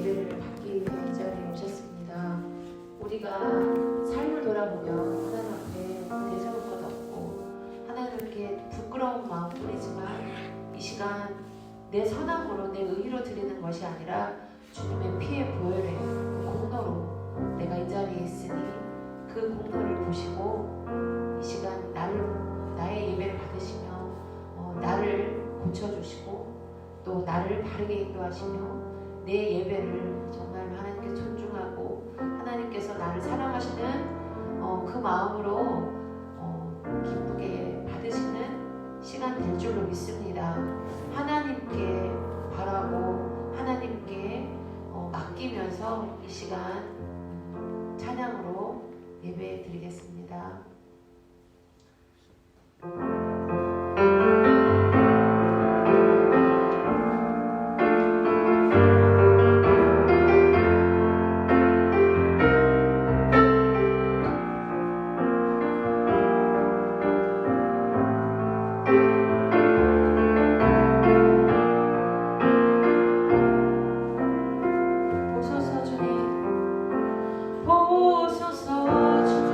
예배를 받기 위해 이 자리에 오셨습니다. 우리가 삶을 돌아보면 하나님 앞에 대접할 것 없고 하나님께 부끄러운 마음뿐이지만 이 시간 내 선함으로 내 의로 드리는 것이 아니라 주님의 피의 보혈의 공로로 내가 이 자리에 있으니 그 공로를 보시고 이 시간 나의 예배를 받으시며 나를 고쳐주시고 또 나를 바르게 인도하시며 내 예배를 정말 하나님께 존중하고 하나님께서 나를 사랑하시는 그 마음으로 기쁘게 받으시는 시간 될 줄로 믿습니다. 하나님께 바라고 하나님께 맡기면서 이 시간 찬양으로 예배 드리겠습니다. 보소서 주님,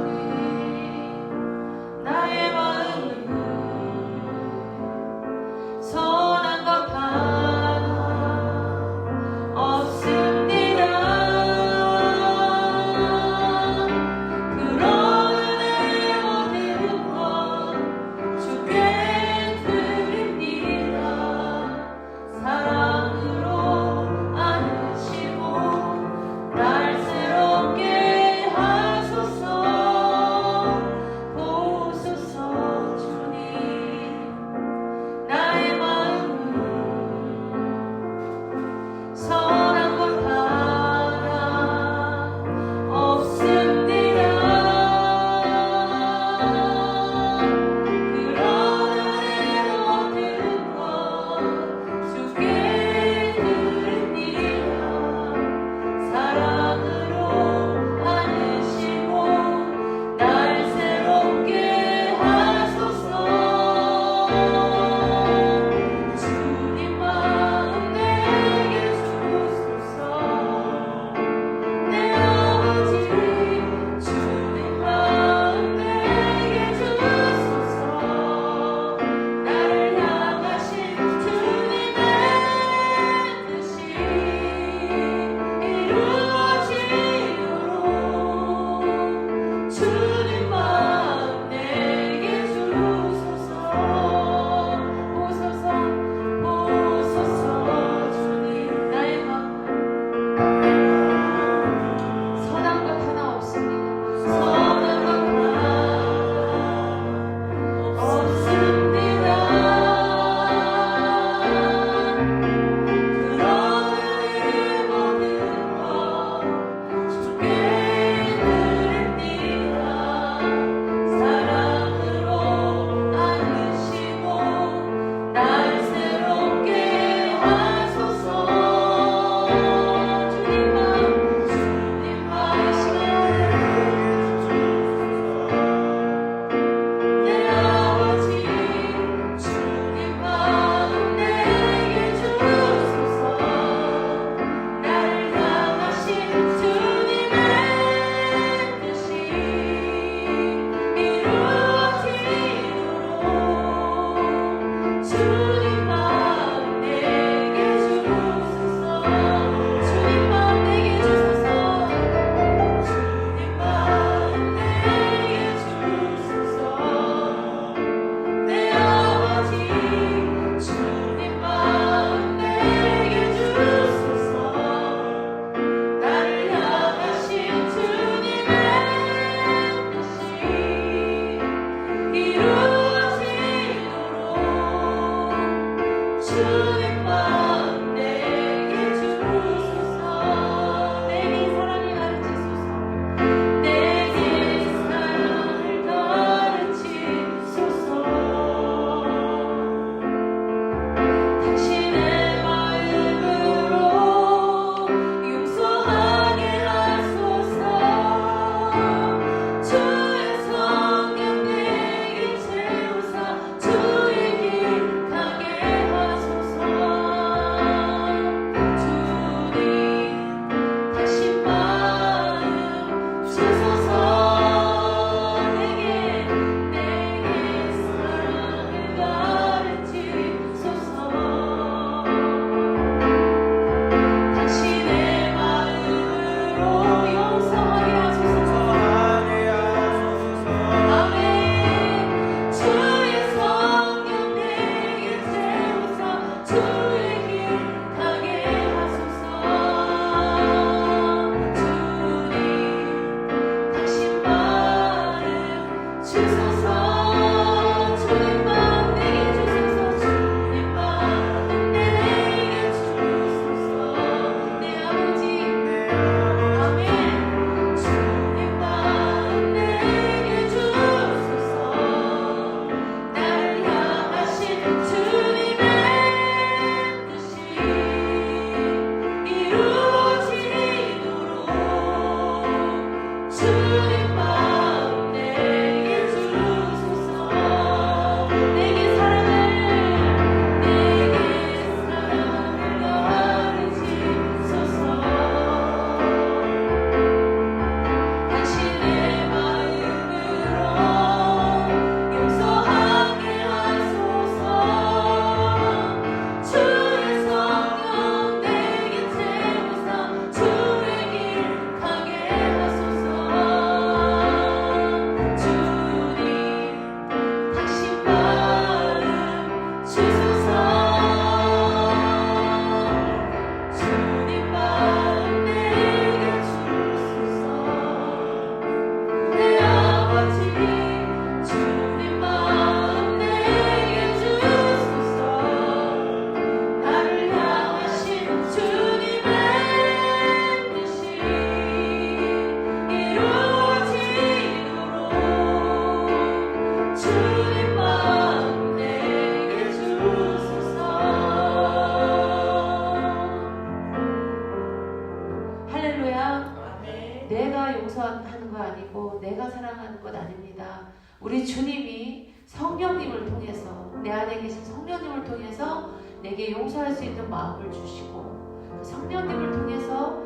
우리 주님이 성령님을 통해서, 내 안에 계신 성령님을 통해서 내게 용서할 수 있는 마음을 주시고, 그 성령님을 통해서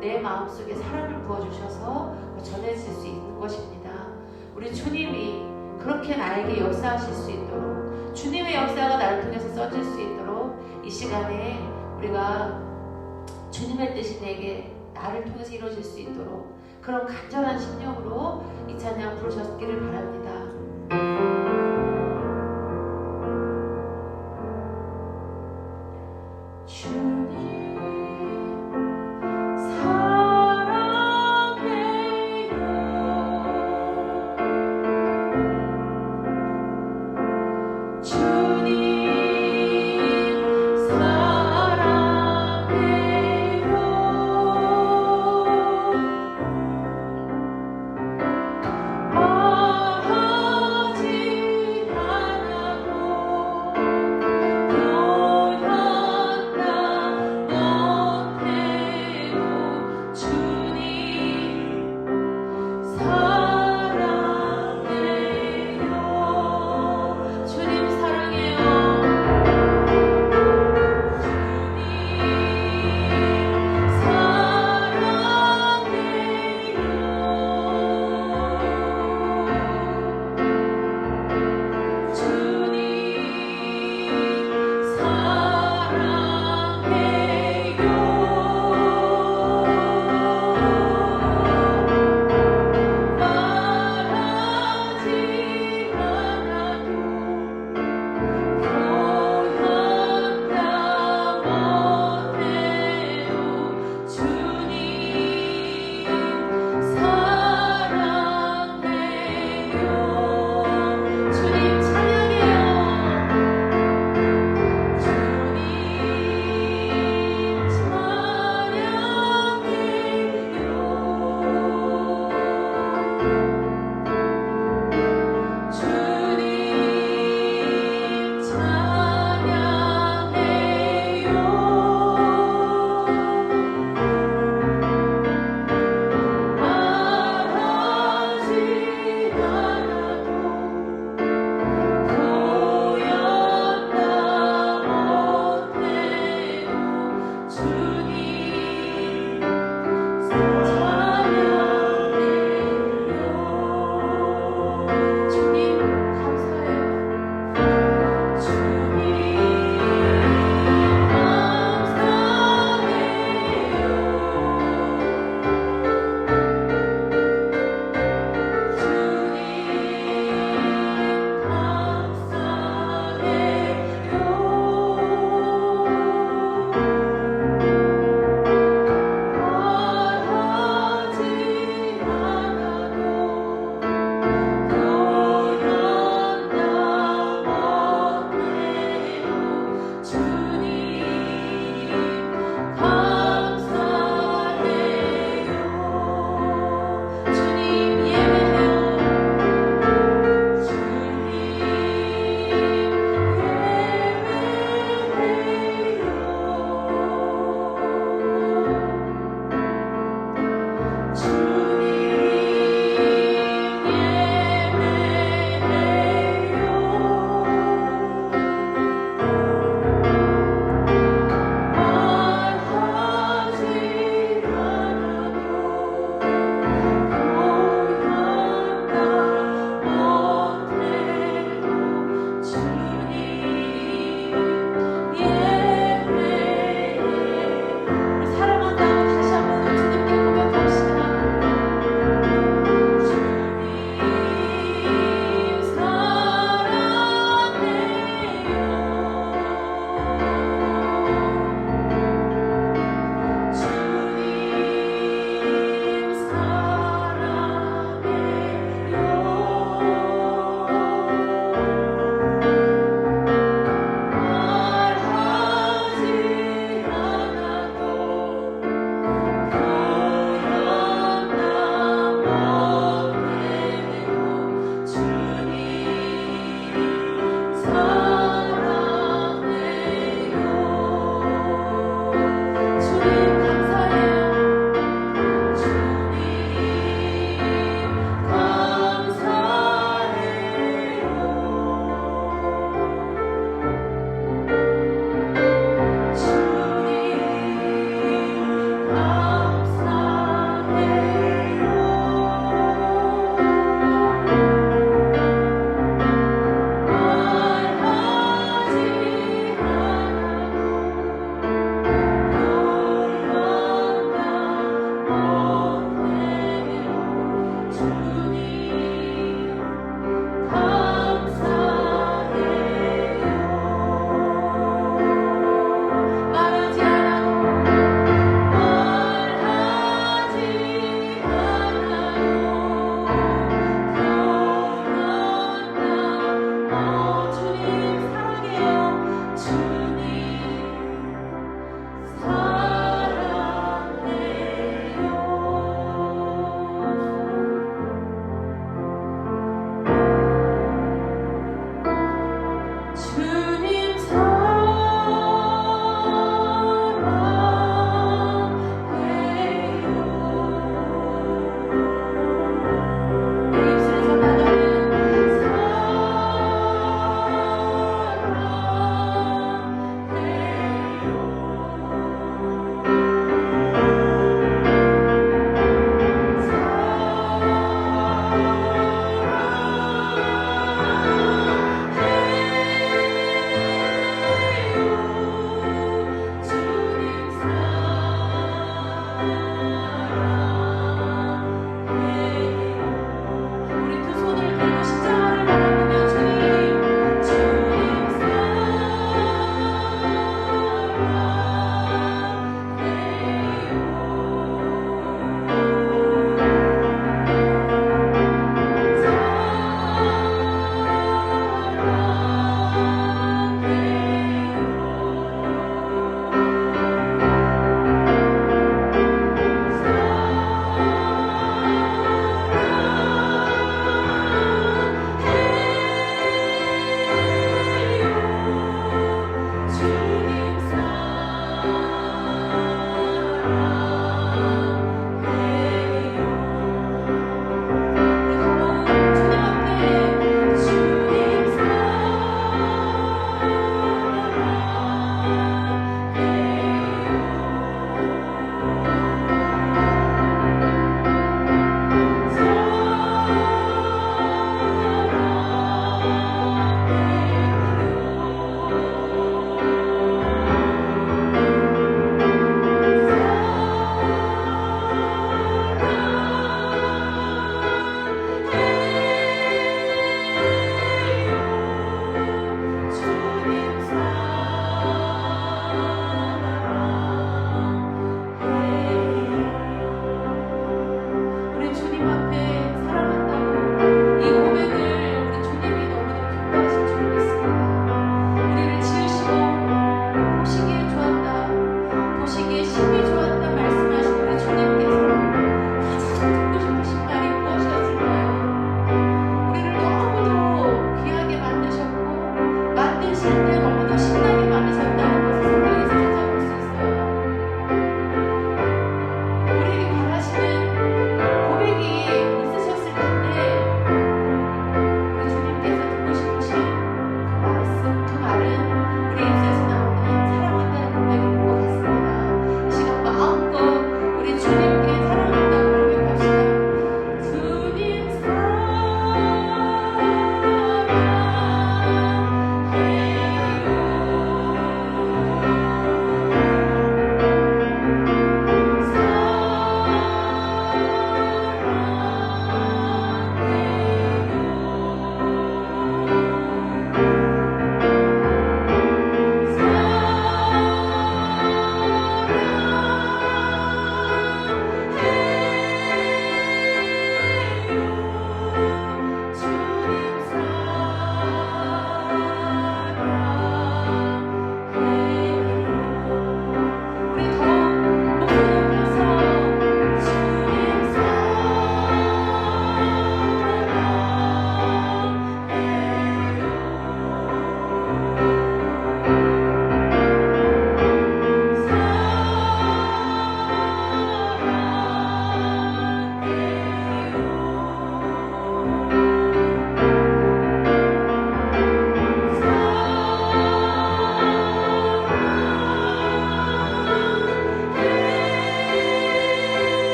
내 마음속에 사랑을 부어주셔서 전해질 수 있는 것입니다. 우리 주님이 그렇게 나에게 역사하실 수 있도록, 주님의 역사가 나를 통해서 써질 수 있도록 이 시간에 우리가 주님의 뜻이 내게, 나를 통해서 이루어질 수 있도록 그런 간절한 심령으로 이 찬양 부르셨기를 바랍니다. 말하지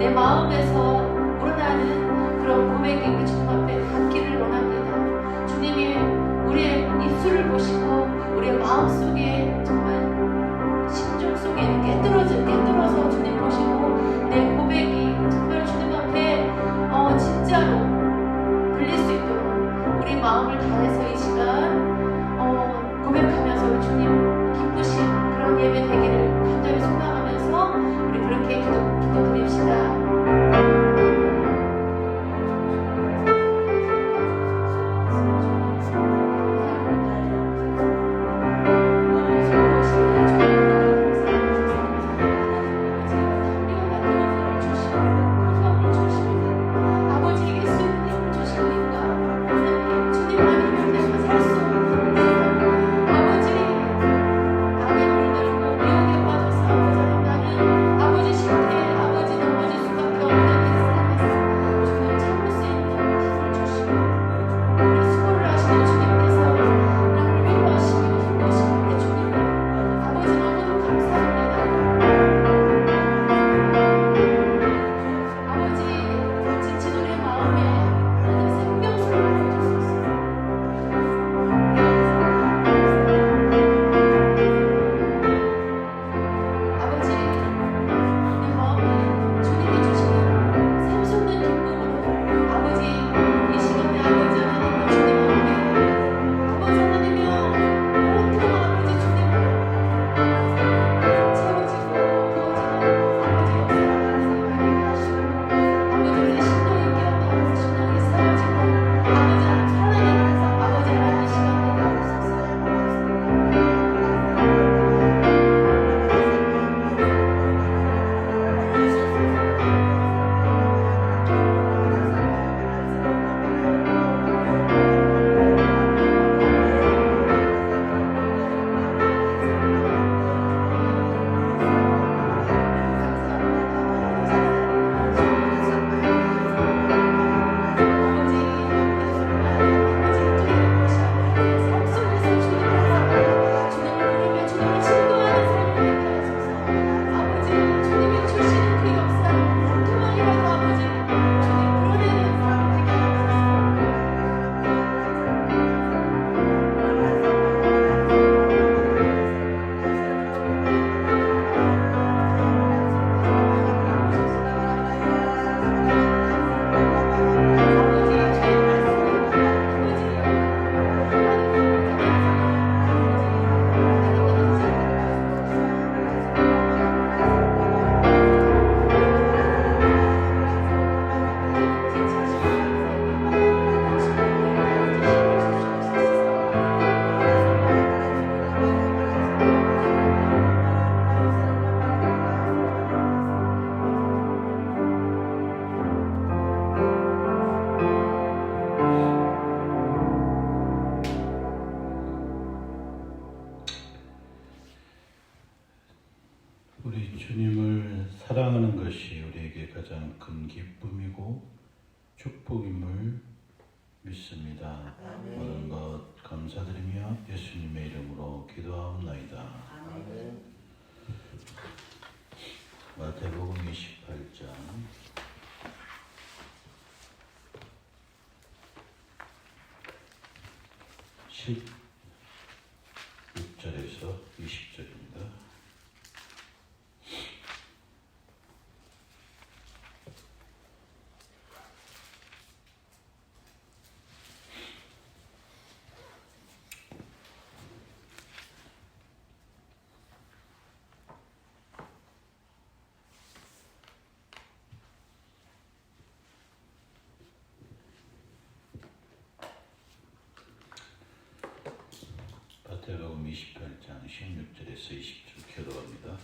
내 마음에서 우러나는 그런 고백이 우리 주님 앞에 닿기를 원합니다. 주님이 우리의 입술을 보시고 우리의 마음속에 정말 심중 속에 깨뚫어서 주님 보시고 내 고백이 정말 주님 앞에 진짜로 들릴 수 있도록 우리 마음을 다해서 이 시간 고백하면서 우리 주님 기쁘신 그런 예배 되기를 간절히 소망하면서 우리 그렇게 기도드립시다. 우리 주님을 사랑하는 것이 우리에게 가장 큰 기쁨이고 축복임을 믿습니다. 모든 것 감사드리며 예수님의 이름으로 기도하옵나이다. 아멘. 마태복음 28장 16절에서 20절입니다. 마태복음 28장 16절에서 20절 기도합니다.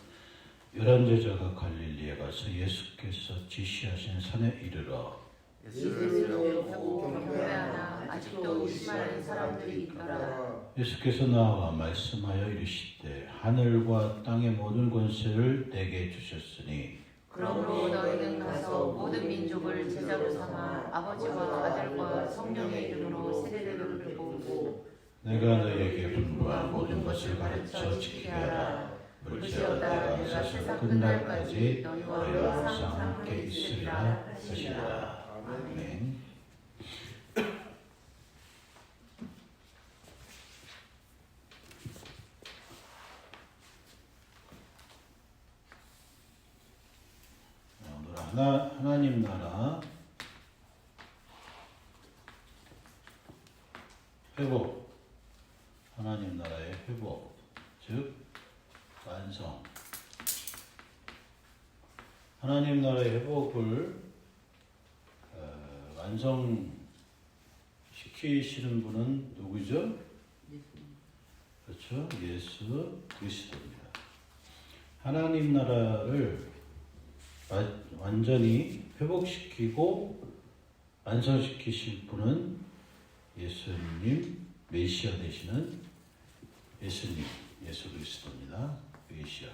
11제자가 갈릴리에 가서 예수께서 지시하신 산에 이르러 예수를 보고 경배하나 아직도 의심하는 사람들이 있더라. 예수께서 나와 말씀하여 이르시되 하늘과 땅의 모든 권세를 내게 주셨으니 그러므로 너희는 가서 모든 민족을 제자로 삼아 아버지와 아들과 성령의 이름으로 세례를 부고 내가 너희에게 분부한 모든 것을 가르쳐 지키게 하라. 볼지어다 내가 세상 끝날까지 너희와 항상 함께 있으리라 하시니라. 아멘. 오늘 하나님 나라 회복, 하나님 나라의 회복, 즉 완성. 하나님 나라의 회복을 완성시키시는 분은 누구죠? 그렇죠. 예수 그리스도입니다. 하나님 나라를 완전히 회복시키고 완성시키실 분은 예수님, 메시아 되시는 예수님, 예수 그리스도입니다. 메시아.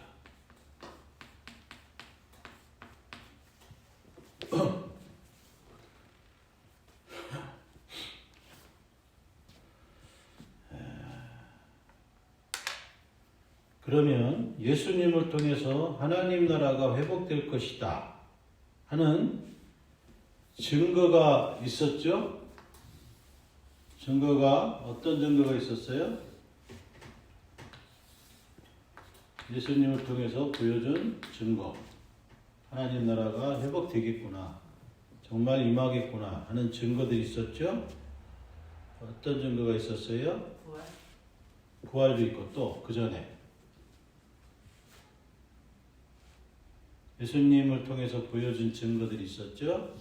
그러면 예수님을 통해서 하나님 나라가 회복될 것이다 하는 증거가 있었죠? 증거가 어떤 증거가 있었어요? 예수님을 통해서 보여준 증거. 하나님 나라가 회복되겠구나. 정말 임하겠구나 하는 증거들이 있었죠? 어떤 증거가 있었어요? 부활도 있고 또 그 전에 예수님을 통해서 보여준 증거들이 있었죠?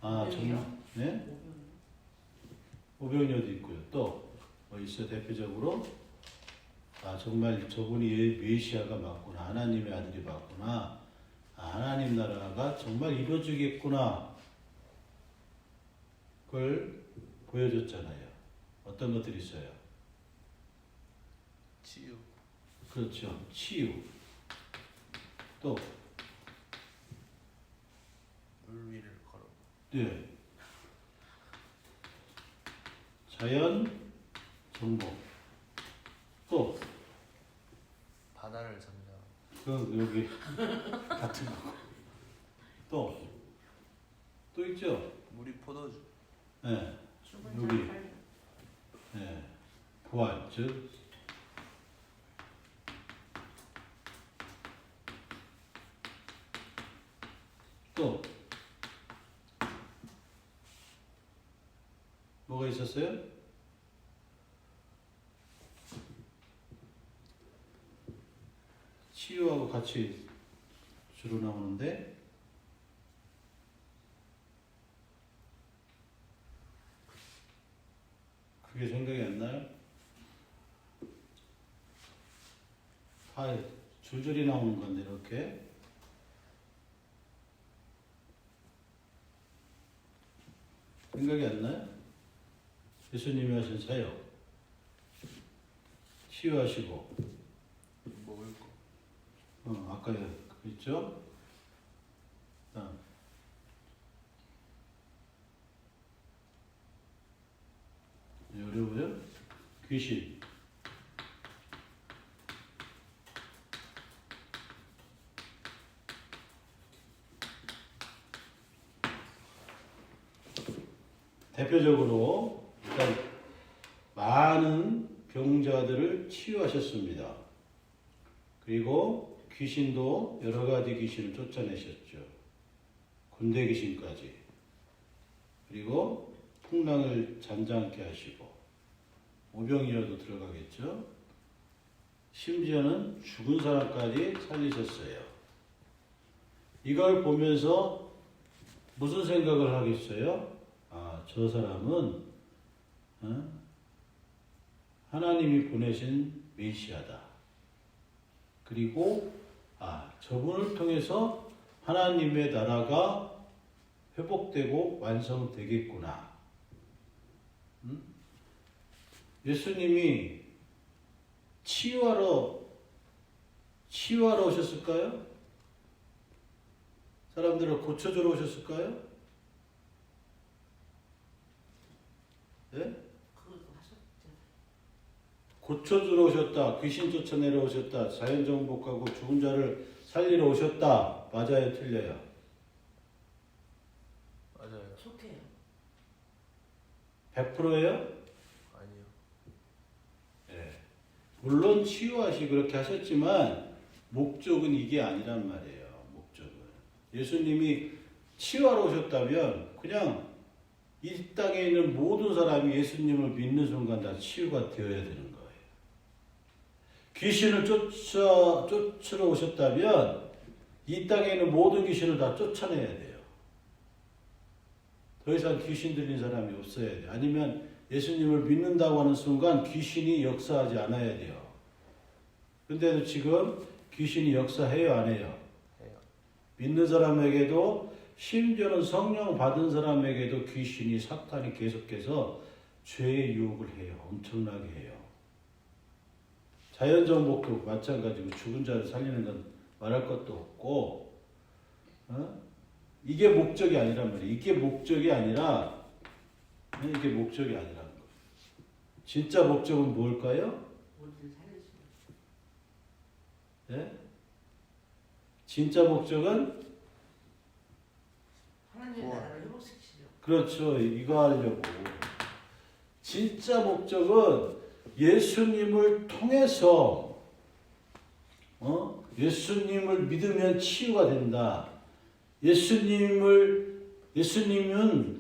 정말, 네? 오병이어도 있고요. 또 뭐 있어요? 대표적으로 정말 저분이 메시아가 맞구나. 하나님의 아들이 맞구나. 하나님 나라가 정말 이루어지겠구나. 그걸 보여줬잖아요. 어떤 것들이 있어요? 치유. 그렇죠. 치유. 또 물 위를 걸어. 네. 자연 정복. 또 바다를 잠자. 여기 같은 거. 또 있죠. 물이 포도주. 네. 죽은 여기. 자를 네. 부활, 즉 또 뭐가 있었어요? 치유하고 같이 주로 나오는데 그게 생각이 안 나요? 다 줄줄이 나오는 건데 이렇게 생각이 안 나요? 예수님이 하신 사역 치유하시고 먹을 거. 아까 있죠? 어려워요? 귀신 대표적으로 일단 많은 병자들을 치유하셨습니다. 그리고 귀신도 여러 가지 귀신을 쫓아내셨죠. 군대 귀신까지. 그리고 풍랑을 잠잠케 하시고 오병이어도 들어가겠죠. 심지어는 죽은 사람까지 살리셨어요. 이걸 보면서 무슨 생각을 하겠어요? 저 사람은 하나님이 보내신 메시아다. 그리고 저분을 통해서 하나님의 나라가 회복되고 완성되겠구나. 예수님이 치유하러 오셨을까요? 사람들을 고쳐주러 오셨을까요? 고쳐주러 오셨다. 귀신 쫓아내러 오셨다. 자연 정복하고 죽은 자를 살리러 오셨다. 맞아요, 틀려요? 맞아요. 속해요. 100%예요? 아니요. 예. 물론 치유하시 그렇게 하셨지만 목적은 이게 아니란 말이에요. 목적은 예수님이 치유하러 오셨다면 그냥 이 땅에 있는 모든 사람이 예수님을 믿는 순간 다 치유가 되어야 되는 거예요. 귀신을 쫓으러 오셨다면 이 땅에 있는 모든 귀신을 다 쫓아내야 돼요. 더 이상 귀신 들린 사람이 없어야 돼요. 아니면 예수님을 믿는다고 하는 순간 귀신이 역사하지 않아야 돼요. 근데도 지금 귀신이 역사해요, 안 해요? 해요. 믿는 사람에게도 심지어는 성령 받은 사람에게도 귀신이 사탄이 계속해서 죄의 유혹을 해요. 엄청나게 해요. 자연정복도 마찬가지고 죽은 자를 살리는 건 말할 것도 없고 이게 목적이 아니란 말이에요. 이게 목적이 아니라는 거예요. 진짜 목적은 뭘까요? 네? 진짜 목적은 하나님 나라를 회복시키려. 그렇죠. 이거 하려고. 진짜 목적은 예수님을 통해서 예수님을 믿으면 치유가 된다. 예수님은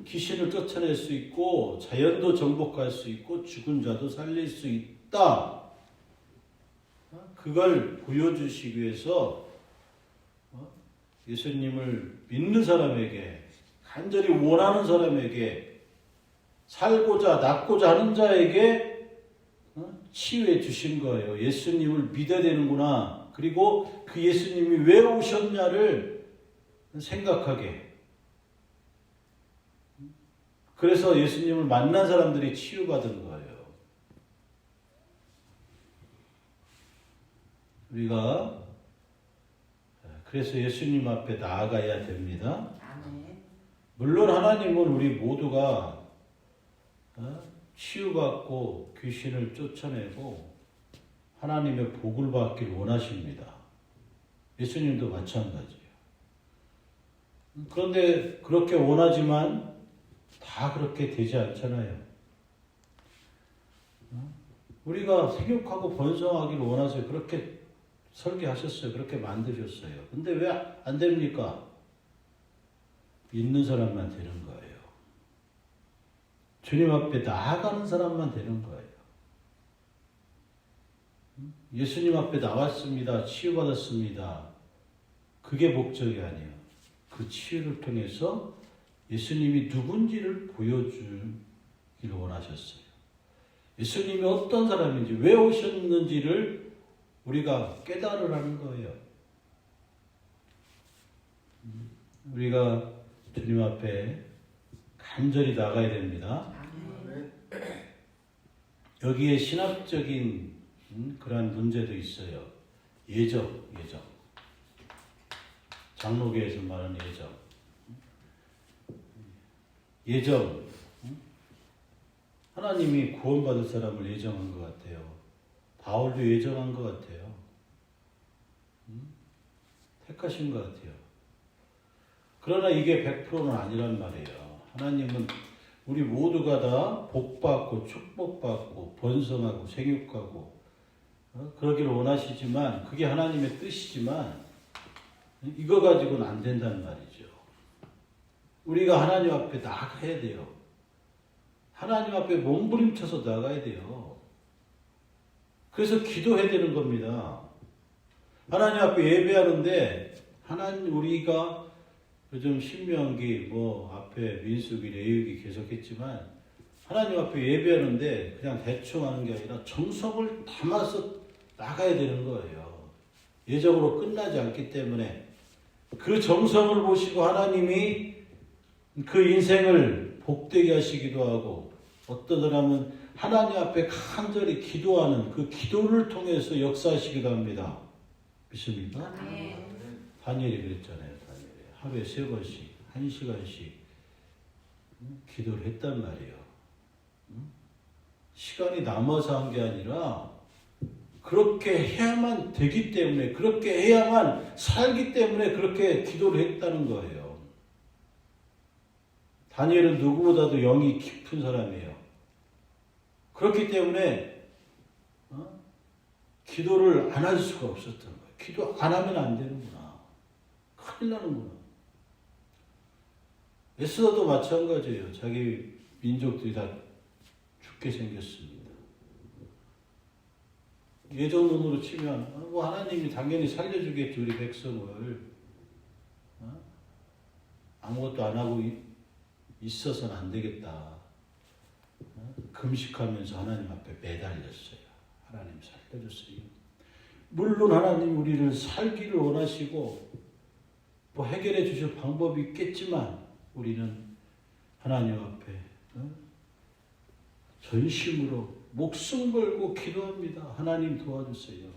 귀신을 쫓아낼 수 있고 자연도 정복할 수 있고 죽은 자도 살릴 수 있다. 그걸 보여주시기 위해서 예수님을 믿는 사람에게 간절히 원하는 사람에게 살고자 낫고자 하는 자에게 치유해 주신 거예요. 예수님을 믿어야 되는구나. 그리고 그 예수님이 왜 오셨냐를 생각하게. 그래서 예수님을 만난 사람들이 치유받은 거예요. 우리가 그래서 예수님 앞에 나아가야 됩니다. 아멘. 물론 하나님은 우리 모두가 치유받고 귀신을 쫓아내고 하나님의 복을 받길 원하십니다. 예수님도 마찬가지예요. 그런데 그렇게 원하지만 다 그렇게 되지 않잖아요. 우리가 생육하고 번성하기를 원하세요. 그렇게 설계하셨어요. 그렇게 만드셨어요. 근데 왜 안 됩니까? 믿는 사람만 되는 거예요. 주님 앞에 나아가는 사람만 되는 거예요. 예수님 앞에 나왔습니다. 치유받았습니다. 그게 목적이 아니에요. 그 치유를 통해서 예수님이 누군지를 보여주기를 원하셨어요. 예수님이 어떤 사람인지, 왜 오셨는지를 우리가 깨달으라는 거예요. 우리가 주님 앞에 간절히 나가야 됩니다. 아멘. 여기에 신학적인 그러한 문제도 있어요. 예정. 장로교에서 말하는 예정. 하나님이 구원받을 사람을 예정한 것 같아요. 바울도 예정한 것 같아요. 택하신 것 같아요. 그러나 이게 100%는 아니란 말이에요. 하나님은 우리 모두가 다 복받고 축복받고 번성하고 생육하고 그러기를 원하시지만 그게 하나님의 뜻이지만 이거 가지고는 안 된다는 말이죠. 우리가 하나님 앞에 나가야 돼요. 하나님 앞에 몸부림쳐서 나가야 돼요. 그래서 기도해야 되는 겁니다. 하나님 앞에 예배하는데 우리가 요즘 신명기 앞에 민수기 레위기 계속했지만 하나님 앞에 예배하는데 그냥 대충 하는 게 아니라 정성을 담아서 나가야 되는 거예요. 예정으로 끝나지 않기 때문에 그 정성을 보시고 하나님이 그 인생을 복되게 하시기도 하고 어떤 사람은 하나님 앞에 간절히 기도하는 그 기도를 통해서 역사하시기도 합니다. 믿습니까? 아멘. 다니엘이 그랬잖아요. 하루에 3번씩 1시간씩 기도를 했단 말이에요. 시간이 남아서 한 게 아니라 그렇게 해야만 되기 때문에, 그렇게 해야만 살기 때문에 그렇게 기도를 했다는 거예요. 다니엘은 누구보다도 영이 깊은 사람이에요. 그렇기 때문에 기도를 안 할 수가 없었던 거예요. 기도 안 하면 안 되는구나. 큰일 나는구나. 에스더도 마찬가지예요. 자기 민족들이 다 죽게 생겼습니다. 예전론으로 치면 뭐 하나님이 당연히 살려주겠지 우리 백성을. 아무것도 안 하고 있어서는 안 되겠다. 금식하면서 하나님 앞에 매달렸어요. 하나님 살려줬어요. 물론 하나님 우리를 살기를 원하시고 뭐 해결해 주실 방법이 있겠지만 우리는 하나님 앞에 전심으로 목숨 걸고 기도합니다. 하나님 도와주세요.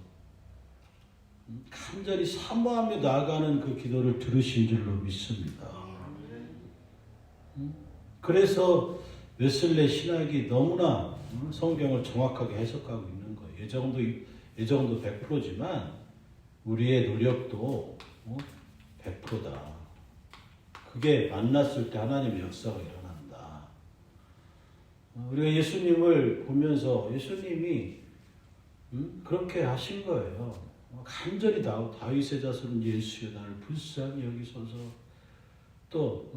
간절히 사모하며 나아가는 그 기도를 들으신 줄로 믿습니다. 그래서 웨슬레 신학이 너무나 성경을 정확하게 해석하고 있는 거예요. 예정도 100%지만 우리의 노력도 100%다. 그게 만났을 때 하나님의 역사가 일어난다. 우리가 예수님을 보면서 예수님이 그렇게 하신 거예요. 간절히 다윗의 자손 예수여 나를 불쌍히 여기소서. 또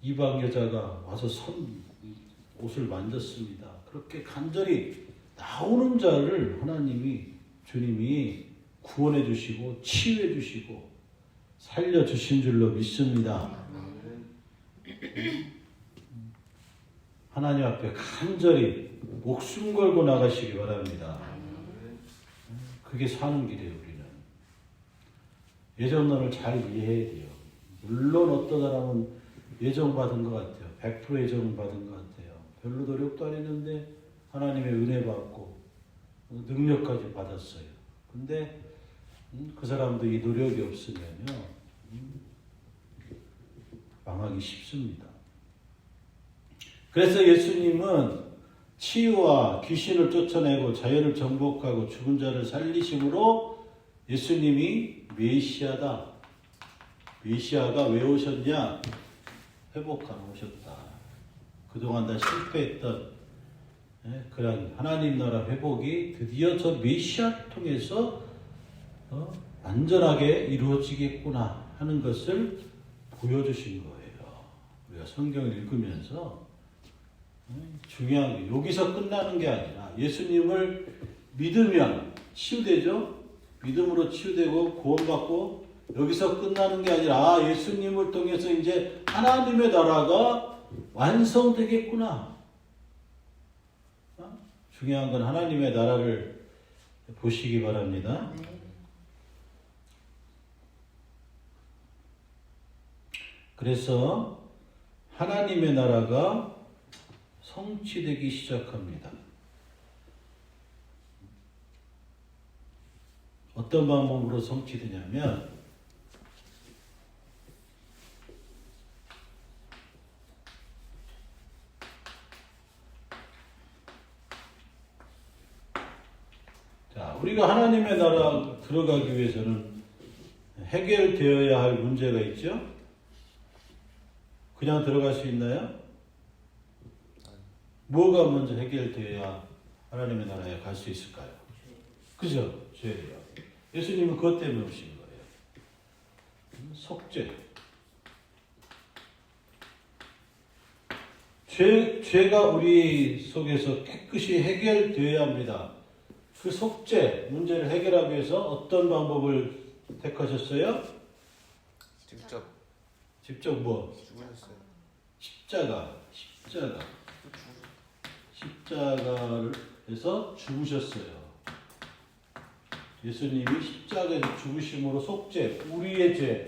이방 여자가 와서 옷을 만졌습니다. 그렇게 간절히 나오는 자를 주님이 구원해 주시고 치유해 주시고 살려 주신 줄로 믿습니다. 하나님 앞에 간절히 목숨 걸고 나가시기 바랍니다. 그게 사는 길이에요. 우리는 예정론을 잘 이해해야 돼요. 물론 어떤 사람은 예정받은 것 같아요. 100% 예정받은 것 같아요. 별로 노력도 안 했는데 하나님의 은혜 받고 능력까지 받았어요. 근데 그 사람도 이 노력이 없으면요 망하기 쉽습니다. 그래서 예수님은 치유와 귀신을 쫓아내고 자연을 정복하고 죽은 자를 살리심으로 예수님이 메시아다. 메시아가 왜 오셨냐? 회복하러 오셨다. 그동안 다 실패했던 그런 하나님 나라 회복이 드디어 저 메시아를 통해서 완전하게 이루어지겠구나 하는 것을 보여주신 거예요. 우리가 성경을 읽으면서 중요한 게 여기서 끝나는 게 아니라 예수님을 믿으면 치유되죠. 믿음으로 치유되고 구원받고 여기서 끝나는 게 아니라 예수님을 통해서 이제 하나님의 나라가 완성되겠구나. 중요한 건 하나님의 나라를 보시기 바랍니다. 그래서 하나님의 나라가 성취되기 시작합니다. 어떤 방법으로 성취되냐면 자, 우리가 하나님의 나라 들어가기 위해서는 해결되어야 할 문제가 있죠? 그냥 들어갈 수 있나요? 뭐가 먼저 해결되어야 하나님의 나라에 갈 수 있을까요? 그죠? 죄예요. 예수님은 그것 때문에 오신 거예요. 속죄. 죄가 우리 속에서 깨끗이 해결되어야 합니다. 그 속죄 문제를 해결하기 위해서 어떤 방법을 택하셨어요? 직접 뭐? 죽으셨어요. 십자가에서 죽으셨어요. 예수님이 십자가에서 죽으심으로 속죄, 우리의 죄,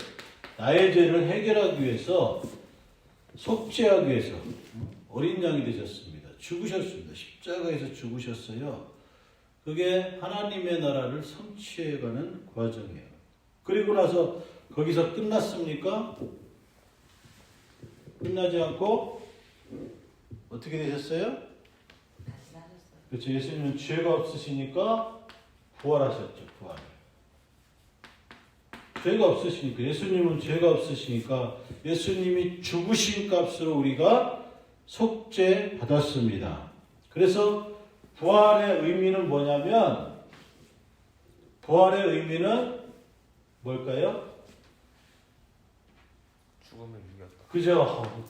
나의 죄를 해결하기 위해서 속죄하기 위해서 어린 양이 되셨습니다. 죽으셨습니다. 십자가에서 죽으셨어요. 그게 하나님의 나라를 성취해가는 과정이에요. 그리고 나서 거기서 끝났습니까? 끝나지 않고 어떻게 되셨어요? 그렇죠. 예수님은 죄가 없으시니까 부활하셨죠. 부활. 죄가 없으시니까, 예수님은 죄가 없으시니까 예수님이 죽으신 값으로 우리가 속죄 받았습니다. 그래서 부활의 의미는 뭐냐면, 부활의 의미는 뭘까요? 죽음을 이겼다. 그죠?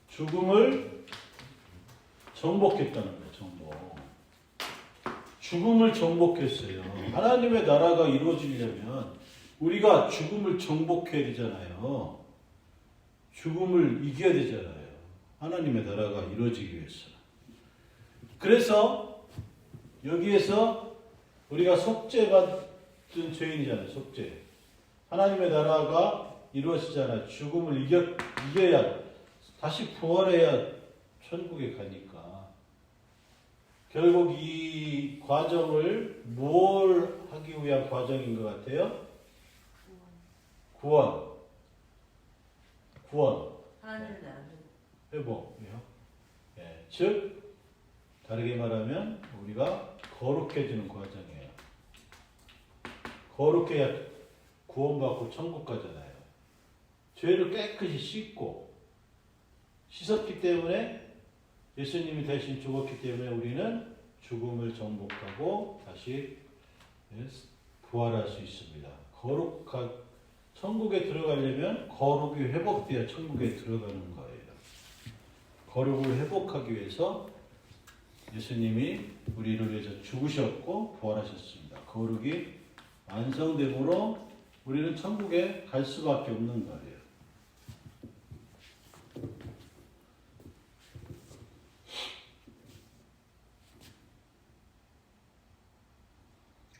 죽음을 정복했다는 거예요. 정복. 죽음을 정복했어요. 하나님의 나라가 이루어지려면 우리가 죽음을 정복해야 되잖아요. 죽음을 이겨야 되잖아요. 하나님의 나라가 이루어지기 위해서. 그래서 여기에서 우리가 속죄받은 죄인이잖아요. 속죄. 하나님의 나라가 이루어지잖아요. 죽음을 이겨야 다시 부활해야 천국에 가니까. 결국 이 과정을 뭘 하기 위한 과정인 것 같아요? 구원. 하나님 나라. 회복이요. 예, 즉 다르게 말하면 우리가 거룩해지는 과정이에요. 거룩해야 구원받고 천국 가잖아요. 죄를 깨끗이 씻었기 때문에, 예수님이 대신 죽었기 때문에 우리는 죽음을 정복하고 다시 부활할 수 있습니다. 천국에 들어가려면 거룩이 회복되어야 천국에 들어가는 거예요. 거룩을 회복하기 위해서 예수님이 우리를 위해서 죽으셨고 부활하셨습니다. 거룩이 완성됨으로 우리는 천국에 갈 수밖에 없는 거예요.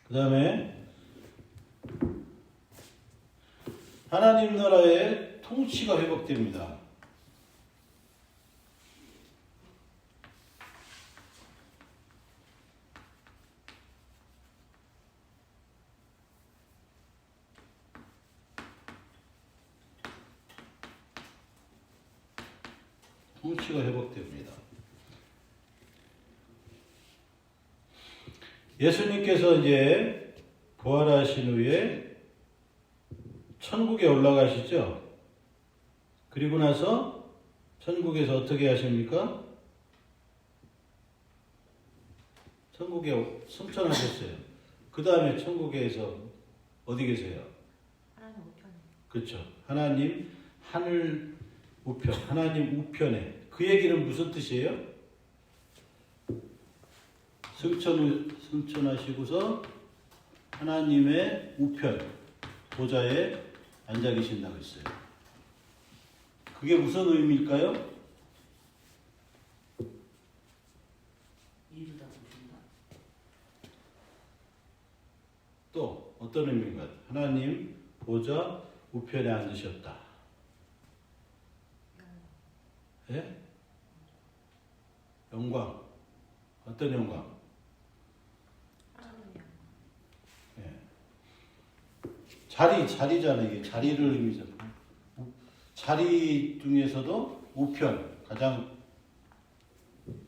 그 다음에 하나님 나라의 통치가 회복됩니다. 통치가 회복됩니다. 예수님께서 이제 부활하신 후에 천국에 올라가시죠. 그리고 나서 천국에서 어떻게 하십니까? 천국에 승천하셨어요. 그 다음에 천국에서 어디 계세요? 하나님 우편에. 그렇죠. 하나님 하늘 우편, 하나님 우편에. 그 얘기는 무슨 뜻이에요? 승천하시고서 하나님의 우편, 보좌에 앉아 계신다고 했어요. 그게 무슨 의미일까요? 이루다 보신다. 또 어떤 의미인가? 하나님 보좌 우편에 앉으셨다. 예? 영광. 어떤 영광? 예. 자리잖아요. 이게 자리를 의미하잖아요. 자리 중에서도 우편, 가장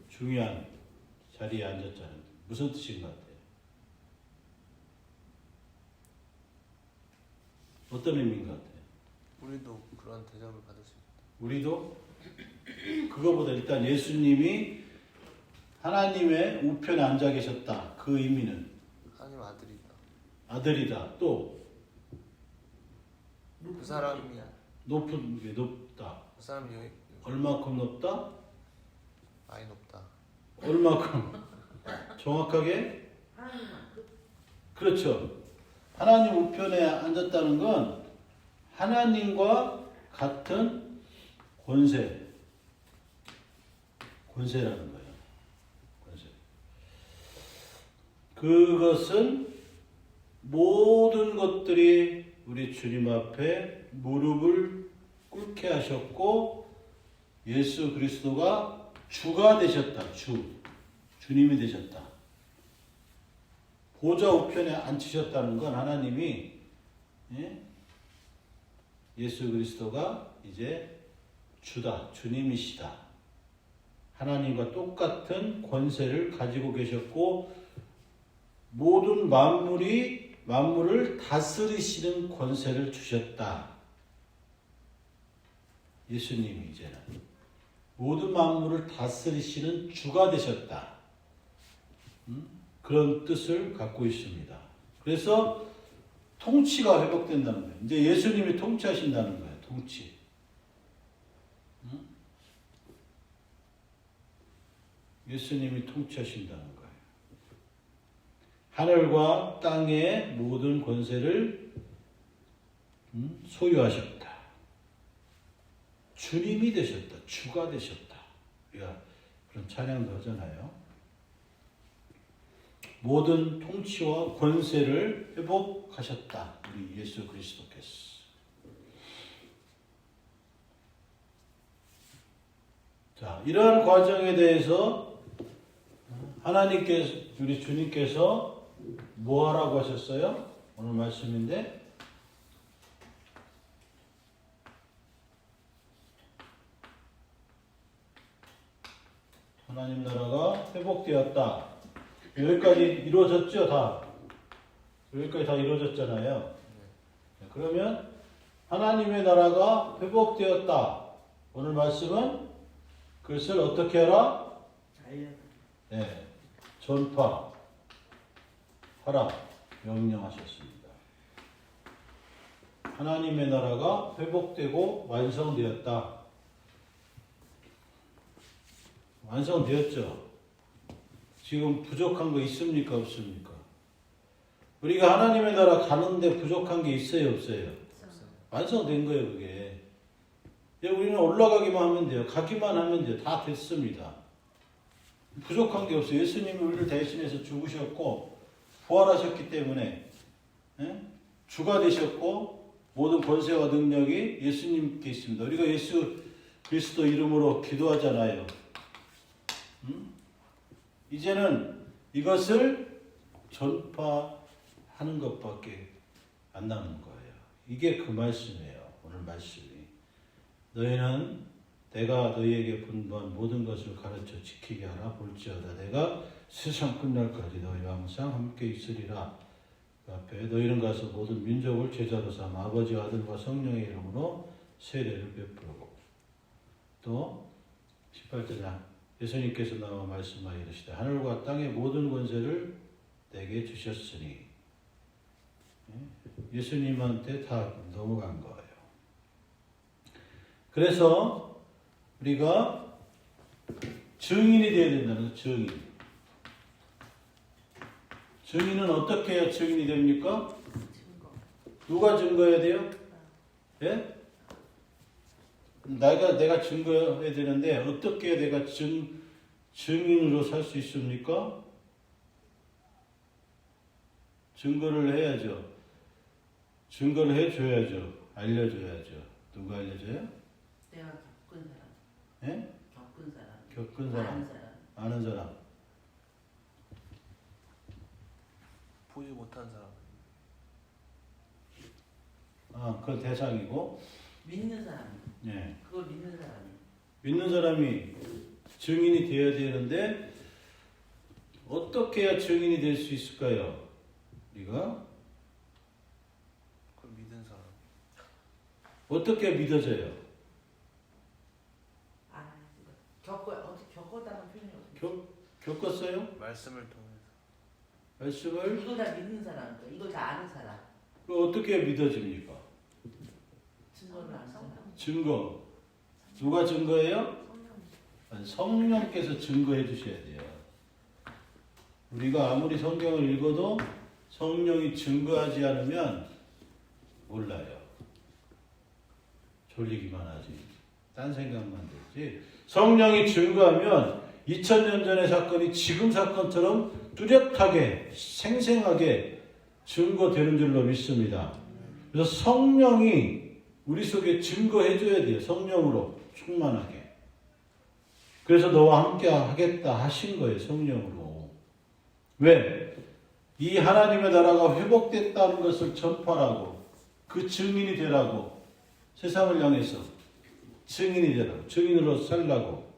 중요한 자리에 앉았잖아요. 무슨 뜻인 것 같아요? 어떤 의미인 것 같아요? 우리도 그런 대접을 받을 수 있다. 우리도 그거보다 일단 예수님이 하나님의 우편에 앉아 계셨다. 그 의미는 하나님 아들이다. 아들이다. 또 그 사람이 높은 게 높다. 그 사람이 얼마큼 높다? 많이 높다. 얼마큼? 정확하게? 그렇죠. 하나님 우편에 앉았다는 건 하나님과 같은 권세라는 거예요. 권세. 그것은 모든 것들이 우리 주님 앞에 무릎을 꿇게 하셨고, 예수 그리스도가 주가 되셨다. 주님이 되셨다. 보좌 우편에 앉히셨다는 건 하나님이, 예수 그리스도가 이제 주다, 주님이시다. 하나님과 똑같은 권세를 가지고 계셨고, 모든 만물을 다스리시는 권세를 주셨다. 예수님이 이제는 모든 만물을 다스리시는 주가 되셨다. 그런 뜻을 갖고 있습니다. 그래서 통치가 회복된다는 거예요. 이제 예수님이 통치하신다는 거예요. 통치. 예수님이 통치하신다는 거예요. 하늘과 땅의 모든 권세를 소유하셨다. 주님이 되셨다. 주가 되셨다. 우리가 그런 찬양도 하잖아요. 모든 통치와 권세를 회복하셨다. 우리 예수 그리스도께서. 자, 이러한 과정에 대해서 하나님께서, 우리 주님께서 뭐 하라고 하셨어요? 오늘 말씀인데 하나님 나라가 회복되었다. 여기까지 이루어졌죠? 다. 여기까지 다 이루어졌잖아요. 그러면 하나님의 나라가 회복되었다. 오늘 말씀은 그것을 어떻게 하라? 네, 전파하라 명령하셨습니다. 하나님의 나라가 회복되고 완성되었다. 완성되었죠? 지금 부족한 거 있습니까? 없습니까? 우리가 하나님의 나라 가는데 부족한 게 있어요? 없어요? 완성된 거예요, 그게. 우리는 올라가기만 하면 돼요. 가기만 하면 돼요. 다 됐습니다. 부족한 게 없어요. 예수님이 우리를 대신해서 죽으셨고 부활하셨기 때문에 주가 되셨고 모든 권세와 능력이 예수님께 있습니다. 우리가 예수 그리스도 이름으로 기도하잖아요. 이제는 이것을 전파하는 것밖에 안 남은 거예요. 이게 그 말씀이에요. 오늘 말씀이. 너희는 내가 너희에게 분부한 모든 것을 가르쳐 지키게 하라. 볼지어다 내가 세상 끝날까지 너희와 항상 함께 있으리라. 그 앞에 너희는 가서 모든 민족을 제자로 삼아 아버지와 아들과 성령의 이름으로 세례를 베푸고 또 18절에 예수님께서 나와 말씀하여 이르시되 하늘과 땅의 모든 권세를 내게 주셨으니 예수님한테 다 넘어간 거예요. 그래서 우리가 증인이 되어야 된다는 거예요. 증인. 증인은 어떻게 해야 증인이 됩니까? 누가 증거해야 돼요? 예? 내가 증거해야 되는데 어떻게 내가 증인으로 살 수 있습니까? 증거를 해야죠. 증거를 해줘야죠. 알려줘야죠. 누가 알려줘요? 내가 겪은 사람. 예? 겪은 사람. 겪은 사람. 아는 사람. 아는 사람. 보지 못한 사람. 아, 그건 대상이고. 믿는 사람. 예. 그걸 믿는 사람이. 믿는 사람이 증인이 되어야 되는데 어떻게 해야 증인이 될 수 있을까요? 우리가 그걸 믿은 사람. 어떻게 믿어져요? 아, 어떻게 겪었다는 표현이 어떻게? 겪었어요? 말씀을 통해서. 말씀을 이걸 다 믿는 사람, 이걸 다 아는 사람. 어떻게 믿어집니까? 증거를 아는 사람. 증거. 누가 증거해요? 성령께서 증거해 주셔야 돼요. 우리가 아무리 성경을 읽어도 성령이 증거하지 않으면 몰라요. 졸리기만 하지. 딴 생각만 들지. 성령이 증거하면 2000년 전의 사건이 지금 사건처럼 뚜렷하게 생생하게 증거되는 줄로 믿습니다. 그래서 성령이 우리 속에 증거해 줘야 돼요. 성령으로 충만하게. 그래서 너와 함께 하겠다 하신 거예요. 성령으로. 왜? 이 하나님의 나라가 회복됐다는 것을 전파하고 그 증인이 되라고 세상을 향해서 증인이 되라고 증인으로 살라고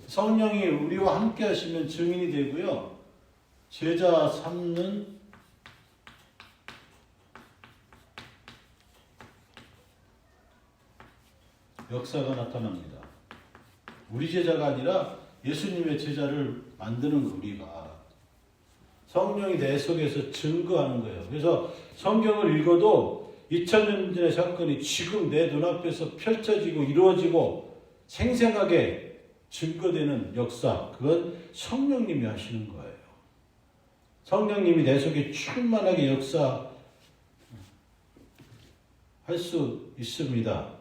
성령이 우리와 함께 하시면 증인이 되고요. 제자 삼는 역사가 나타납니다. 우리 제자가 아니라 예수님의 제자를 만드는 우리가 성령이 내 속에서 증거하는 거예요. 그래서 성경을 읽어도 2000년 전의 사건이 지금 내 눈앞에서 펼쳐지고 이루어지고 생생하게 증거되는 역사, 그건 성령님이 하시는 거예요. 성령님이 내 속에 충만하게 역사할 수 있습니다.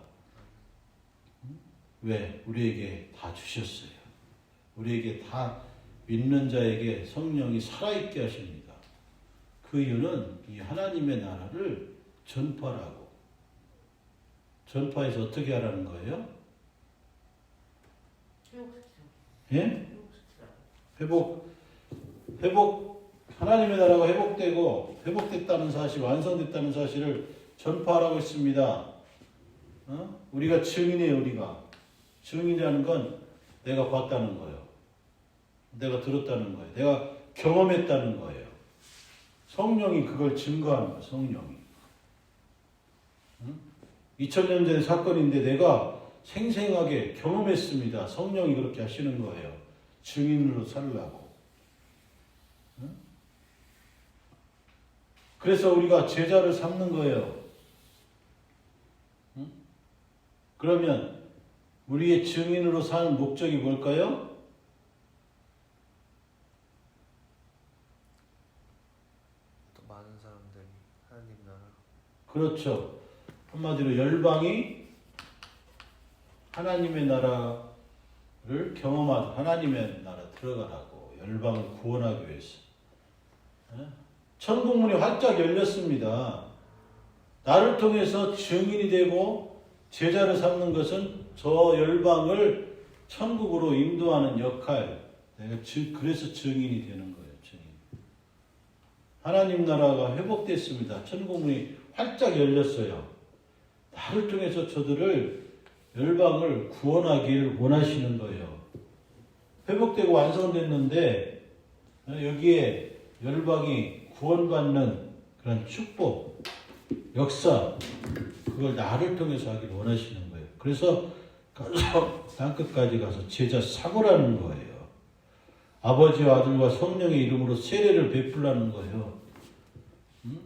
왜? 우리에게 다 주셨어요. 우리에게 다 믿는 자에게 성령이 살아있게 하십니다. 그 이유는 이 하나님의 나라를 전파하라고. 전파해서 어떻게 하라는 거예요? 예? 하나님의 나라가 회복되고 회복됐다는 사실, 완성됐다는 사실을 전파하라고 했습니다. 우리가 증인이에요. 우리가 증인이라는 건 내가 봤다는 거예요. 내가 들었다는 거예요. 내가 경험했다는 거예요. 성령이 그걸 증거하는 거예요. 성령이. 2000년 전의 사건인데 내가 생생하게 경험했습니다. 성령이 그렇게 하시는 거예요. 증인으로 살라고. 그래서 우리가 제자를 삼는 거예요. 그러면 우리의 증인으로 사는 목적이 뭘까요? 또 많은 사람들이 하나님 나라. 그렇죠. 한마디로 열방이 하나님의 나라를 경험하고 하나님의 나라 들어가라고, 열방을 구원하기 위해서. 천국문이 활짝 열렸습니다. 나를 통해서 증인이 되고 제자를 삼는 것은 저 열방을 천국으로 인도하는 역할. 내가 그래서 증인이 되는 거예요. 증인. 하나님 나라가 회복됐습니다. 천국문이 활짝 열렸어요. 나를 통해서 저들을 열방을 구원하기를 원하시는 거예요. 회복되고 완성됐는데 여기에 열방이 구원받는 그런 축복, 역사, 그걸 나를 통해서 하기를 원하시는 거예요. 그래서 가서 땅끝까지 가서 제자 삼으라는 거예요. 아버지와 아들과 성령의 이름으로 세례를 베풀라는 거예요.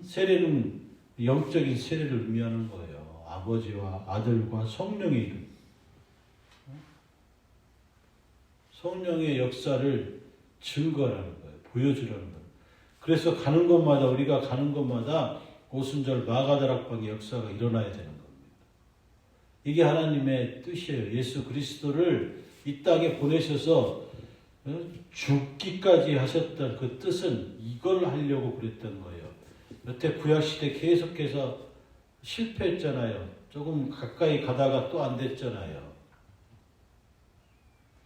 세례는 영적인 세례를 의미하는 거예요. 아버지와 아들과 성령의 이름. 성령의 역사를 증거하라는 거예요. 보여주라는 거예요. 그래서 가는 곳마다, 우리가 가는 곳마다 오순절 마가다락방의 역사가 일어나야 되는 겁니다. 이게 하나님의 뜻이에요. 예수 그리스도를 이 땅에 보내셔서 죽기까지 하셨던 그 뜻은 이걸 하려고 그랬던 거예요. 여태 구약시대 계속해서 실패했잖아요. 조금 가까이 가다가 또 안 됐잖아요.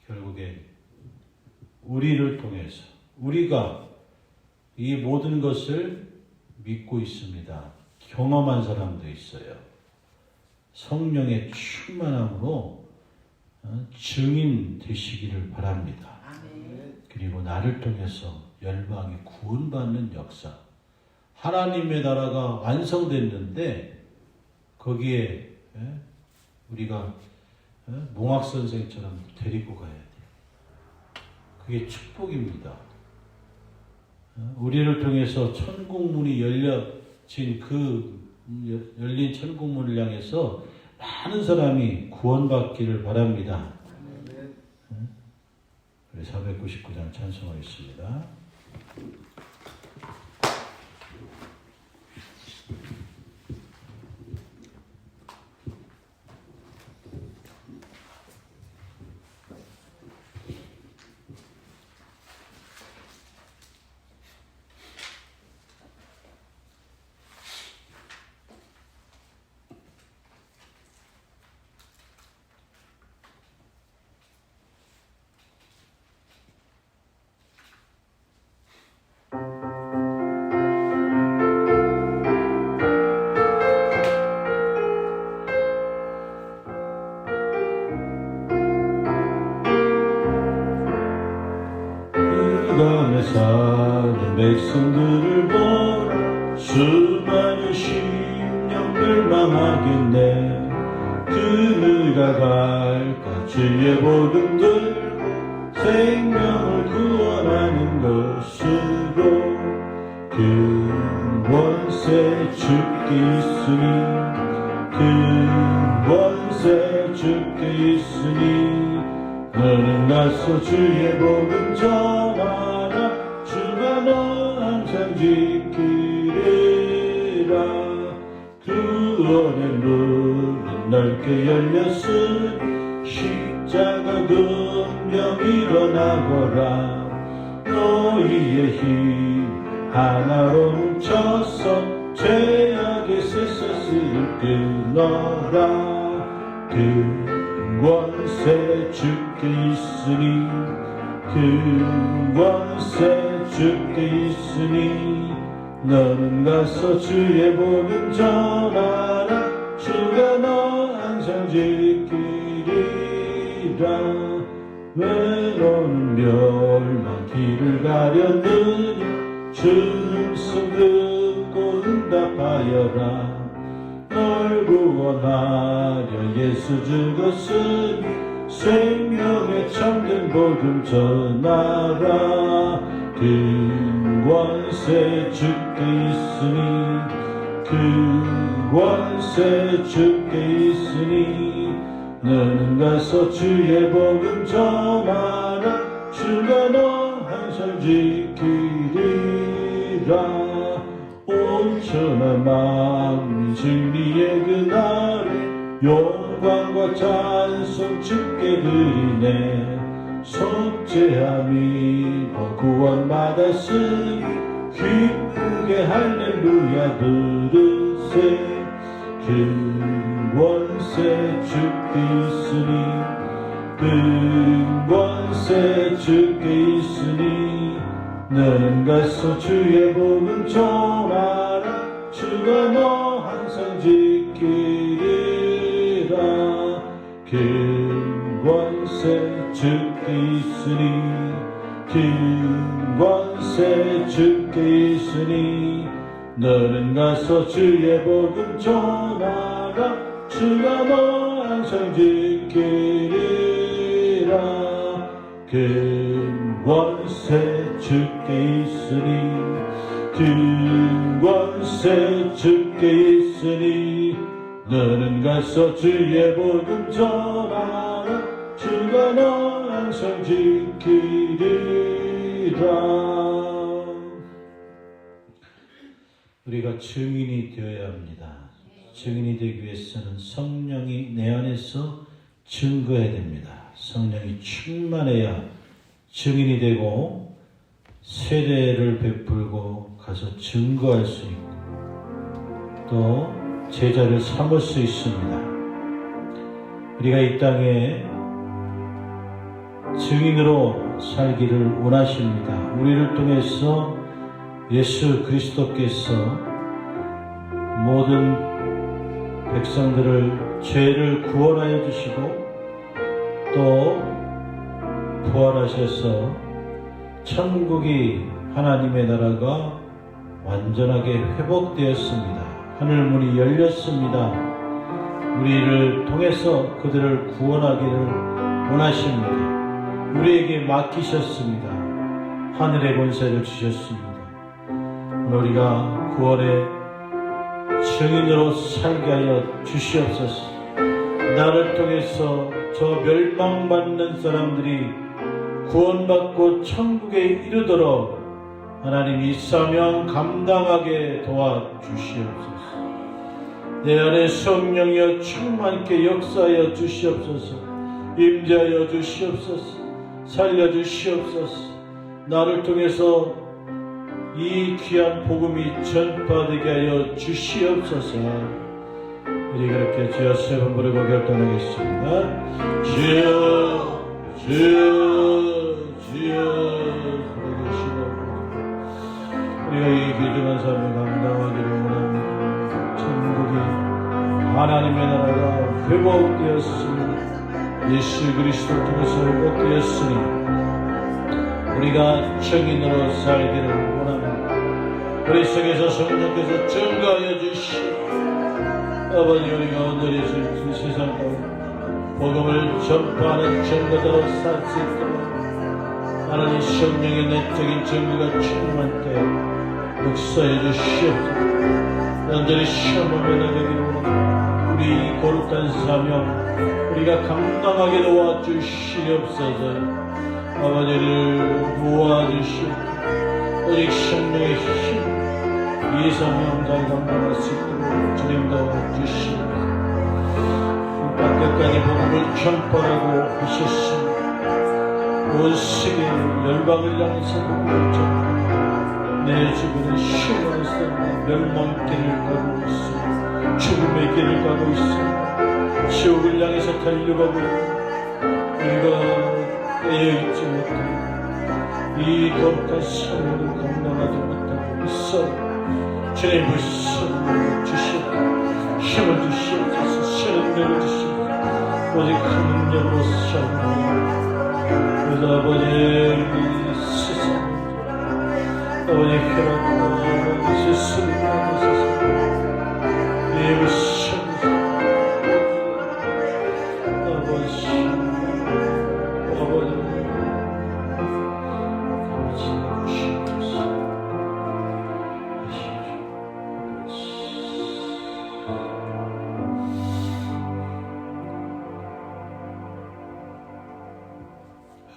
결국에 우리를 통해서 우리가 이 모든 것을 믿고 있습니다. 경험한 사람도 있어요. 성령의 충만함으로 증인 되시기를 바랍니다. 아멘. 그리고 나를 통해서 열방이 구원받는 역사. 하나님의 나라가 완성됐는데 거기에 우리가 몽학 선생처럼 데리고 가야 돼요. 그게 축복입니다. 우리를 통해서 천국문이 열려진 그 열린 천국문을 향해서 많은 사람이 구원받기를 바랍니다. 우리 499장 찬송하겠습니다. 땅에 사는 백성들을 보라. 수많은 심령들 망하겠네. 그가 갈까 주의 복음 들고 생명을 구원하는 것으로. 그 권세 주께 있으니, 그 권세 주께 있으니, 너는 가서 주의 복음 전하라. 주가 너 항상 지키리라. 구원의 문은 넓게 열렸으니 십자가 금령 일어나거라. 너희의 힘 하나로 뭉쳐서 죄악의 쇠사슬을 끊어라. 그 권세 주께 있으니, 그 권세 주께 있으니, 너는 가서 주의 복음 전하라. 주가 너 항상 지키리라. 왜 너는 멸망길을 가렸느냐. 주음성 듣고 응답하여라. 널 구원하려 예수 죽었으니 생명의 참된 복음 전하라. 그 권세 주께 있으니, 그 권세 주께 있으니, 너는 가서 주의 복음 전하라. 주가 너 항상 지키리라. 온 천하 만민 진리의 그날에 영광과 찬송 주께 드리네. 속죄함이 구원 받았으니 기쁘게 할렐루야 들으세. 그 권세 주께 있으니, 그 권세 주께 있으니, 너는 가서 주의 복음 전하라. 주가 너 항상 지키리라. 그 권세 주께 있으니, 그 권세 주께 있으니, 너는 가서 주의 복음 전하라. 주가 너 항상 지키리라. 그 권세 주께 있으니, 그 권세 주께 있으니, 너는 가서 주의 복음 전하라. 주가 너 항상 지키리라. 우리가 증인이 되어야 합니다. 증인이 되기 위해서는 성령이 내 안에서 증거해야 됩니다. 성령이 충만해야 증인이 되고 세례를 베풀고 가서 증거할 수 있고 또 제자를 삼을 수 있습니다. 우리가 이 땅에 증인으로 살기를 원하십니다. 우리를 통해서 예수 그리스도께서 모든 백성들을 죄를 구원하여 주시고 또 부활하셔서 천국이 하나님의 나라가 완전하게 회복되었습니다. 하늘문이 열렸습니다. 우리를 통해서 그들을 구원하기를 원하십니다. 우리에게 맡기셨습니다. 하늘의 권세를 주셨습니다. 우리가 구원의 증인으로 살게 하여 주시옵소서. 나를 통해서 저 멸망받는 사람들이 구원받고 천국에 이르도록 하나님 이 사명 감당하게 도와주시옵소서. 내 안에 성령이여 충만케 역사하여 주시옵소서. 임재하여 주시옵소서. 살려주시옵소서. 나를 통해서 이 귀한 복음이 전파되게 하여 주시옵소서. 우리 그렇게 주여 세 번 부르고 결단하겠습니다. 주여 주여 주여 부르시고 우리가 이 귀중한 삶을 감당하기를 원합니다. 천국이 하나님의 나라가 회복되었으니 예수 그리스도 통해서 회복되었으니 우리 우리가 증인으로 살기를 원합니다. 우리 속에서 성령께서 증거하여 주시오. 아버지, 우리가 오늘 이 세상 가운데 복음을 전파하는 증거자로 살 수 있도록 하나님 성령의 내적인 증거가 충만할 때 역사해 주시옵소서. 완전히 시험을 나가기를 원합니다. 우리 거룩한 사명 우리가 감당하게 도와주시옵소서. 아버지를 도와주시옵소서. 오직 성령의 힘 이 사명 잘 감당할 수 있도록 주님 도와주시옵소서. 끝까지 복음을 전파하고 하셨습니다. 온 세계 열방을 향해서 복음을 전파. 내 주변에 시험하는 사람이 멸망길을 가고 있습니다. 죽음의 길을 가고 있습니다. 지옥을 향해서 달려가고 있습니다. 우리가 깨어있지 못하고 이 거룩한 사명을 감당하지 못하고 있어. 주님 불쌍히 주시옵소서. 힘을 주시옵소서. 세련되게 주시옵소서. 오직 능력으로 살고 그래서 아버지 세상 아버지 혈압과 세상을 받으소서. 이 불쌍히 아버지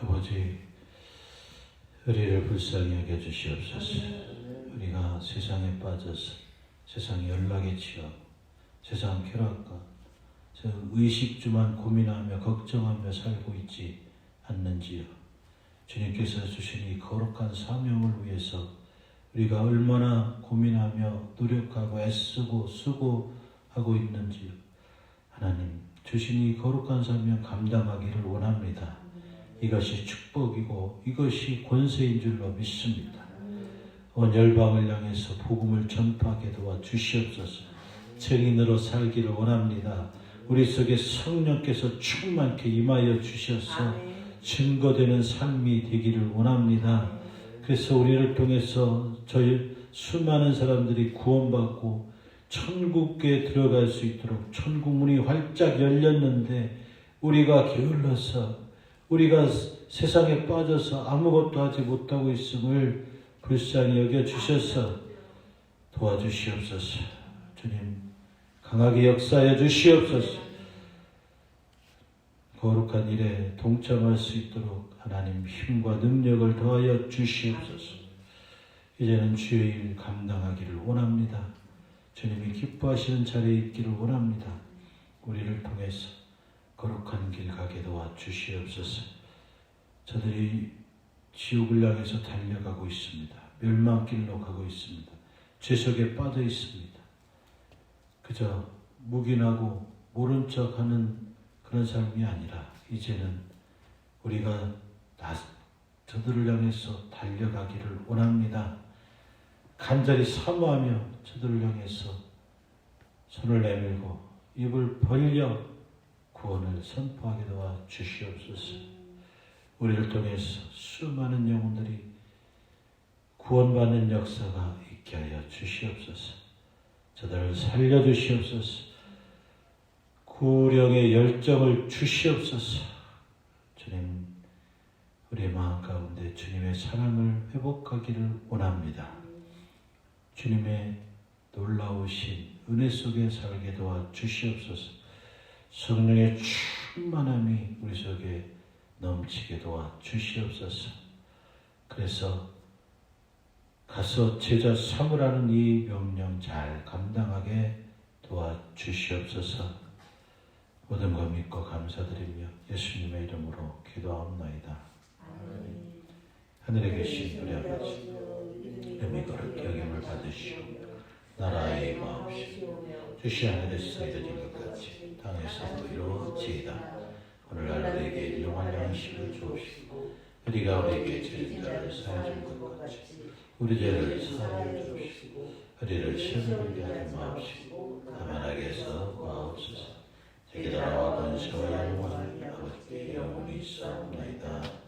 아버지, 우리를 불쌍히 여겨 주시옵소서. 우리가 세상에 빠져서 세상 연락에 취하고 세상 쾌락과 의식주만 고민하며 걱정하며 살고 있지 않는지요. 주님께서 주신 이 거룩한 사명을 위해서 우리가 얼마나 고민하며 노력하고 애쓰고 수고하고 있는지요. 하나님, 주신 이 거룩한 사명 감당하기를 원합니다. 이것이 축복이고 이것이 권세인 줄로 믿습니다. 온 열방을 향해서 복음을 전파하게 도와주시옵소서. 증인으로 살기를 원합니다. 우리 속에 성령께서 충만케 임하여 주셔서 증거되는 삶이 되기를 원합니다. 그래서 우리를 통해서 저희 수많은 사람들이 구원받고 천국에 들어갈 수 있도록 천국 문이 활짝 열렸는데 우리가 게을러서 우리가 세상에 빠져서 아무것도 하지 못하고 있음을 불쌍히 여겨주셔서 도와주시옵소서. 주님, 강하게 역사해 주시옵소서. 거룩한 일에 동참할 수 있도록 하나님 힘과 능력을 더하여 주시옵소서. 이제는 주의 일 감당하기를 원합니다. 주님이 기뻐하시는 자리에 있기를 원합니다. 우리를 통해서 거룩한 길 가게 도와주시옵소서. 저들이 지옥을 향해서 달려가고 있습니다. 멸망길로 가고 있습니다. 죄 속에 빠져 있습니다. 그저 묵인하고 모른 척하는 그런 삶이 아니라 이제는 우리가 저들을 향해서 달려가기를 원합니다. 간절히 사모하며 저들을 향해서 손을 내밀고 입을 벌려 구원을 선포하게 도와 주시옵소서. 우리를 통해서 수많은 영혼들이 구원받는 역사가 있게 하여 주시옵소서. 저들을 살려주시옵소서. 구령의 열정을 주시옵소서. 주님, 우리의 마음 가운데 주님의 사랑을 회복하기를 원합니다. 주님의 놀라우신 은혜 속에 살게 도와 주시옵소서. 성령의 충만함이 우리 속에 넘치게 도와 주시옵소서. 그래서 가서 제자 삼으라는 이 명령 잘 감당하게 도와 주시옵소서. 모든 것 믿고 감사드리며 예수님의 이름으로 기도하옵나이다. 하늘에 계신 우리 아버지, 이름이 거룩히 여김을 받으시오. 나라의 마옵시오. 주시 하늘에서 이루어진 것 같이 땅에서도 이루어지이다. 오늘날 우리에게 일용할 양식을 주옵시고 우리가 우리에게 죄진 자를 사하여 준 것 같이 우리 죄를 사하여 주옵시고 우리를 시험에 들게 하지 마옵시고 다만 악에서 구하옵소서. 제게 나라와 권세와 영광이 아버지께 영원히 있사옵나이다.